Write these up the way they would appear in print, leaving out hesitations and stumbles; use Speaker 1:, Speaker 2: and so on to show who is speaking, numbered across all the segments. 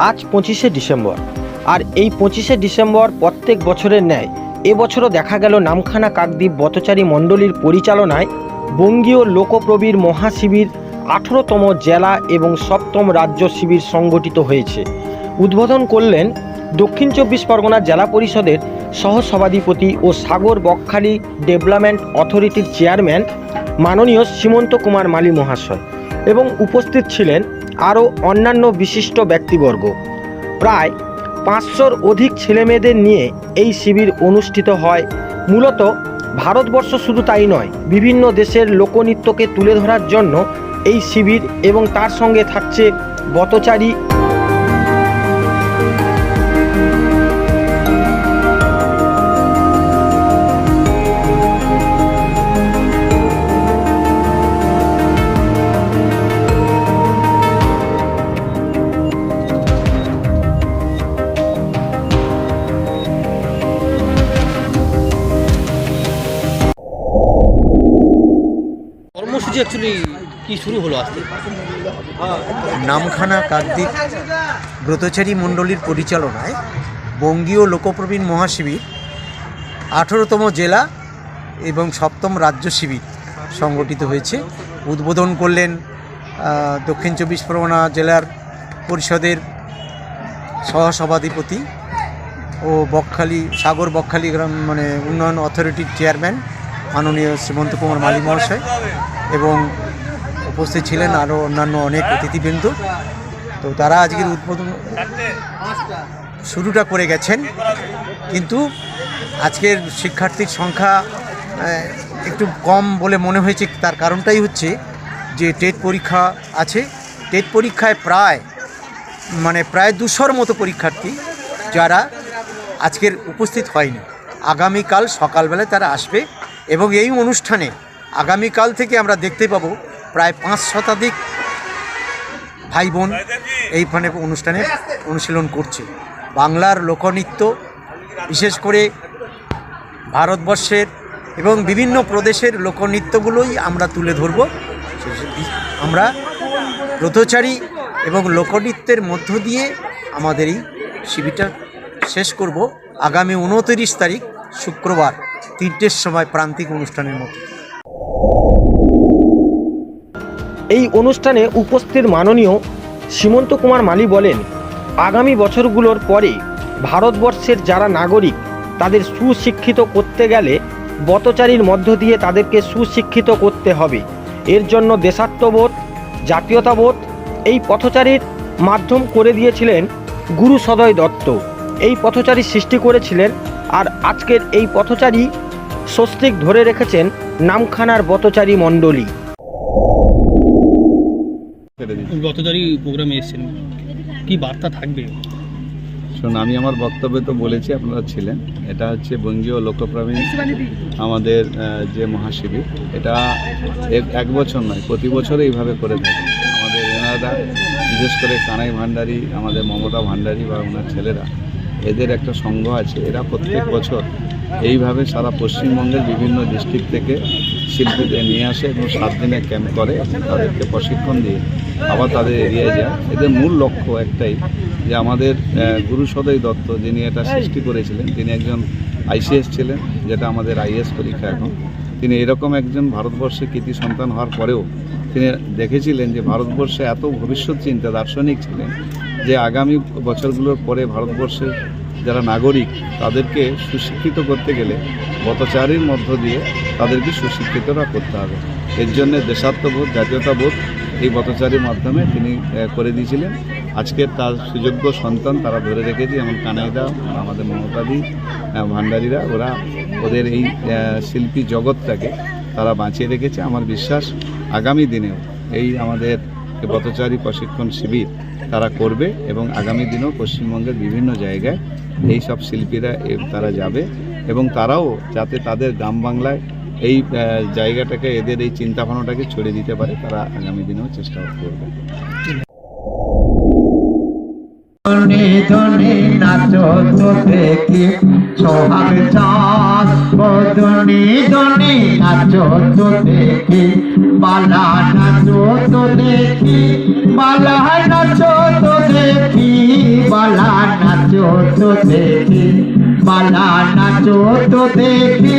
Speaker 1: আজ 25শে ডিসেম্বর, আর এই 25শে ডিসেম্বর প্রত্যেক বছরের ন্যায় এবছরও দেখা গেল নামখানা কাকদ্বীপ বতচারী মণ্ডলীর পরিচালনায় বঙ্গীয় লোকপ্রবীর মহাশিবির 18তম জেলা এবং 7ম রাজ্য শিবির সংগঠিত হয়েছে। উদ্বোধন করলেন দক্ষিণ 24 পরগনা জেলা পরিষদের সহসভাধিপতি ও সাগর বকখালি ডেভেলপমেন্ট অথরিটির চেয়ারম্যান মাননীয় সীমন্ত কুমার মালী মহাশয়, এবং উপস্থিত ছিলেন আরও অন্যান্য বিশিষ্ট ব্যক্তিবর্গ। প্রায় 500-র অধিক ছেলেমেয়েদের নিয়ে এই শিবির অনুষ্ঠিত হয়। মূলত ভারতবর্ষ শুধু তাই নয়, বিভিন্ন দেশের লোকনৃত্যকে তুলে ধরার জন্য এই শিবির, এবং তার সঙ্গে থাকছে বতচারী
Speaker 2: কর্মসূচি অ্যাকচুয়ালি কি শুরু হলো আজকে?
Speaker 3: নামখানা কাকদ্বীপ ব্রতচারী মণ্ডলীর পরিচালনায় বঙ্গীয় লোকপ্রবীণ মহাশিবির 18তম জেলা এবং 7ম রাজ্য শিবির সংগঠিত হয়েছে। উদ্বোধন করলেন দক্ষিণ 24 পরগনা জেলার পরিষদের সহসভাধিপতি ও সাগর বকখালি গ্রাম উন্নয়ন অথরিটির চেয়ারম্যান মাননীয় শ্রীমন্ত কুমার মালী মহাশয়, এবং উপস্থিত ছিলেন আরও অন্যান্য অনেক অতিথিবৃন্দ। তো তারা আজকের উদ্বোধন শুরুটা করে গেছেন, কিন্তু আজকের শিক্ষার্থীর সংখ্যা একটু কম বলে মনে হয়েছে। তার কারণটাই হচ্ছে যে টেট পরীক্ষা আছে। টেট পরীক্ষায় প্রায় 200-র মতো পরীক্ষার্থী যারা আজকের উপস্থিত হয়নি। আগামীকাল সকালবেলায় তারা আসবে, এবং এই অনুষ্ঠানে আগামীকাল থেকে আমরা দেখতে পাবো প্রায় 5 শতাধিক ভাই বোন এইখানে অনুষ্ঠানে অনুশীলন করছে। বাংলার লোকনৃত্য, বিশেষ করে ভারতবর্ষের এবং বিভিন্ন প্রদেশের লোকনৃত্যগুলোই আমরা তুলে ধরব। আমরা ব্রতচারী এবং লোকনৃত্যের মধ্য দিয়ে আমাদের এই শিবিরটা শেষ করব আগামী 29 তারিখ শুক্রবার 3টের সময় প্রান্তিক অনুষ্ঠানের মতো।
Speaker 1: এই অনুষ্ঠানে উপস্থিত মাননীয় সীমন্ত কুমার মালী বলেন, আগামী বছরগুলোর পরে ভারতবর্ষের যারা নাগরিক তাদের সুশিক্ষিত করতে গেলে বতচারীর মধ্য দিয়ে তাদেরকে সুশিক্ষিত করতে হবে। এর জন্য দেশাত্মবোধ, জাতীয়তাবোধ এই পথচারীর মাধ্যম করে দিয়েছিলেন গুরু সদয় দত্ত। এই পথচারী সৃষ্টি করেছিলেন, আর আজকের এই পথচারী স্বস্তিক ধরে রেখেছেন নামখানার বতচারী মণ্ডলী।
Speaker 2: বতচারী প্রোগ্রামে এসেছেন, কি বার্তা থাকবে?
Speaker 4: শুনুন, আমি আমার বক্তব্যে তো বলেছি, আপনারা ছিলেন। এটা হচ্ছে বঙ্গীয় লোকপ্রবীণ আমাদের যে মহাশিবির, এটা এক বছর নয়, প্রতি বছর এইভাবে করে থাকে আমাদের এনারা। বিশেষ করে কানাই ভান্ডারী, আমাদের মমতা ভান্ডারী বা ওনার ছেলেরা, এদের একটা সংঘ আছে। এরা প্রত্যেক বছর এইভাবে সারা পশ্চিমবঙ্গের বিভিন্ন ডিস্ট্রিক্ট থেকে শিল্পীদের নিয়ে আসে এবং 7 দিনের ক্যাম্প করে, তাদেরকে প্রশিক্ষণ দিয়ে আবার তাদের এরিয়ায় যায়। এদের মূল লক্ষ্য একটাই, যে আমাদের গুরু সদয় দত্ত যিনি এটা সৃষ্টি করেছিলেন, তিনি একজন আইসিএস ছিলেন, যেটা আমাদের আইএস পরীক্ষা এখন। তিনি এরকম একজন ভারতবর্ষে কৃতি সন্তান হওয়ার পরেও তিনি দেখেছিলেন যে ভারতবর্ষে এত ভবিষ্যৎ চিন্তা দার্শনিক ছিলেন, যে আগামী বছরগুলোর পরে ভারতবর্ষের যারা নাগরিক তাদেরকে সুশিক্ষিত করতে গেলে বতচারীর মধ্য দিয়ে তাদেরকে সুশিক্ষিতরা করতে হবে। এর জন্যে দেশাত্মবোধ, জাতীয়তাবোধ এই বতচারীর মাধ্যমে তিনি করে দিয়েছিলেন। আজকের তার সুযোগ্য সন্তান তারা ধরে রেখেছে, যেমন কানাইদা, আমাদের মমতাদি ভান্ডারীরা, ওরা ওদের এই শিল্পী জগৎটাকে তারা বাঁচিয়ে রেখেছে। আমার বিশ্বাস আগামী দিনেও এই আমাদের বতচারী প্রশিক্ষণ শিবির তারা করবে, এবং আগামী দিনেও পশ্চিমবঙ্গের বিভিন্ন জায়গায় এই সব শিল্পীরা তারা যাবে, এবং তারাও যাতে তাদের গ্রাম বাংলায় এই জায়গাটাকে, এদের এই চিন্তাভাবনাটাকে ছড়িয়ে দিতে পারে, তারা আগামী দিনেও চেষ্টা করবে।
Speaker 5: ধনে ধনে নাচো তো দেখি সোহাগ চাঁদ ও ধনে ধনে নাচো তো দেখি বালা নাচো তো দেখি বালা নাচো তো দেখি বালা নাচো তো দেখি বালা নাচো তো দেখি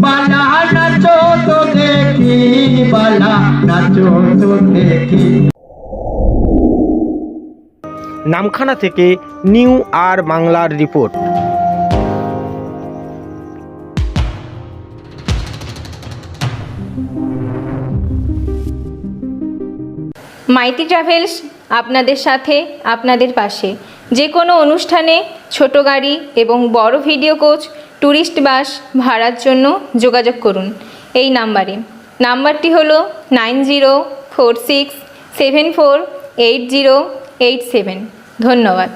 Speaker 5: বালা নাচো তো দেখি বালা নাচো তো দেখি।
Speaker 1: নামখানা থেকে নিউ আর বাংলার রিপোর্ট।
Speaker 6: মাইতি ট্রাভেলস আপনাদের সাথে, আপনাদের পাশে। যে কোনো অনুষ্ঠানে ছোট গাড়ি এবং বড় ভিডিও কোচ, ট্যুরিস্ট বাস ভাড়ার জন্য যোগাযোগ করুন এই নাম্বারে। নাম্বারটি হলো 9046748087। ধন্যবাদ।